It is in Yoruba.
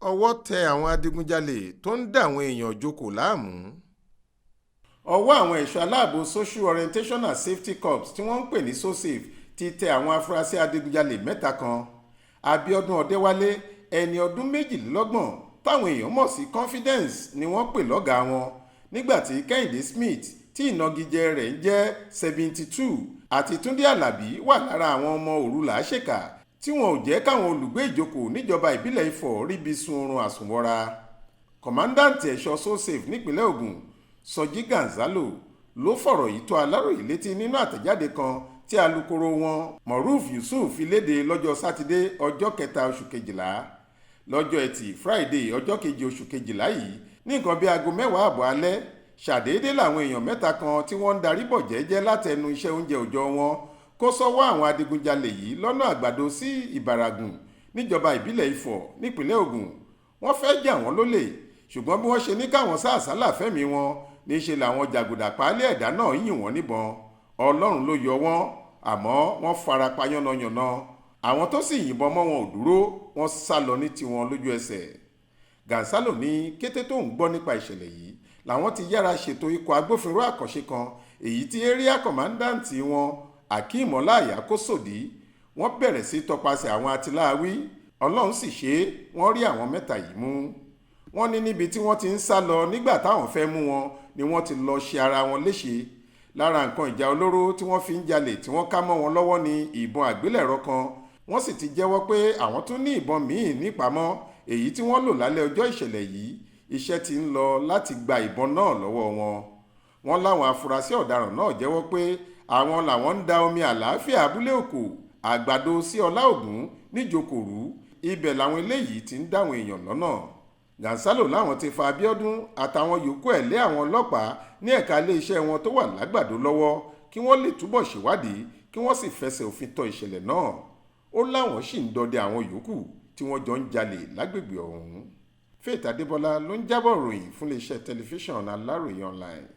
ọwọ́ tẹ àwọn adigunjalè tó ń dà àwọn èèyàn Ijokoo láàmú. ọwọ́ àwọn ẹ̀ṣọ́ aláàbò social orientation and safety corps tí wọ́n ń pè ní sosafe ti tẹ àwọn afurasí adigunjalè mẹ́ta kan. Abíọ́dún Ọdẹ́wálé ẹni ọdún 22 táwọn èèyàn mọ̀ sí confidence ni wọ́n pè lọ́gàá wọn, nígbàtí Kẹ́hìndé Smith tí ìnagijẹ rẹ̀ ń jẹ́ 72 àti Túndé Àlàbí wà lára àwọn ọmọ òru làásèkà tí wọn ò jẹ́ káwọn olùgbé Ijokoo níjọba ìbílẹ̀ Ifọ̀ ríbi sun oorun àsùnwọra. kọ̀mándàǹtì ẹ̀ṣọ́ sosafe nípínlẹ̀ Ògùn Sọjí Gonzalo ló fọ̀rọ̀ yìí tó Aláròyé létí nínú àtẹ̀jáde kan tí alukoro wọn Moruf Yusuf fi léde lọ́jọ́ sátidé ọjọ́ 3 oṣù kejìlá. lọ́jọ́ ẹtì Friday ọjọ́ 2 oṣù kejìlá yìí ní nǹkan bíi aago 10 alẹ́ ṣàdédé làwọn èèyàn mẹ́ta kan tí wọ́n ń darí bọ̀ jẹ́jẹ́ látẹnu iṣẹ́ oúnjẹ òòjọ́ wọn kó sọ́wọ́ àwọn adigunjalè yìí lọ́nà àgbàdo sí ìbàràgùn níjọba ìbílẹ̀ Ifọ̀ nípínlẹ̀ Ògùn. wọ́n fẹ́ jà wọ́n lólè, ṣùgbọ́n bí wọ́n ṣe ní káwọn sá àsálà fẹ́mi wọn níṣe làwọn jàgùdà páálí ẹ̀dá náà yìn wọ́n níbọn. Ọlọ́run ló yọ wọ́n, àmọ́ wọ́n fara pa yánnayànna. àwọn tó sì yìnbọn mọ́ wọn ò dúró, wọ́n sá lọ ní tiwọn lójú ẹsẹ̀. Gonzalo ní kété tó ń gbọ́ nípa ìṣẹ̀lẹ̀ yìí làwọn ti yára ṣètò ikọ̀ agbófinró àkànṣe kan èyí tí area commandant wọn Akeem Ọláìyá kó sòdí. wọ́n bẹ̀rẹ̀ sí tọpasẹ̀ àwọn atiláwí. Ọlọ́run sì ṣe é, wọ́n rí àwọn mẹ́ta yìí mú. wọ́n ní níbi tí wọ́n ti ń sá lọ nígbà táwọn fẹ́ mú wọn ni wọ́n ti lọ ṣe ara wọn léṣe. lára nǹkan ìjà olóró tí wọ́n fi ń jalè tí wọ́n ká mọ́ wọn lọ́wọ́ ní ìbọn àgbélẹ̀rọ kan. wọ́n sì ti jẹ́wọ́ pé àwọn tún ní ìbọn míì nípamọ́ èyí tí wọ́n lò lálẹ́ ọjọ́ ìṣẹ̀lẹ̀ yìí. iṣẹ́ ti ń lọ láti gba ìbọn náà lọ́wọ́ wọn. wọ́n láwọn afurasí ọ̀daràn náà jẹ́wọ́ pé àwọn làwọn ń da omi àlàáfíà abúlé òkò àgbàdo sí Ọláògùn níjokòó rú. ibẹ̀ làwọn eléyìí ti ń dáwọn èèyàn lọ́nà. Gonzalo láwọn ti fa Abíọ́dún àtàwọn yòókù ẹ̀ lé àwọn ọlọ́pàá ní ẹ̀ka iléeṣẹ́ wọn tó wà lágbàdo lọ́wọ́ kí wọ́n lè túbọ̀ ṣèwádìí kí wọ́n sì fẹsẹ̀ òfin tọ́ ìṣẹ̀lẹ̀ náà. ó láwọn sì ń dọdẹ àwọn yòókù tí wọ́n jọ ń jalè lágbègbè ọ̀hún. Faith Adébọlá ló ń jábọ̀ ròyìn fún iléeṣẹ́ tẹlifíṣàn Aláròyé online.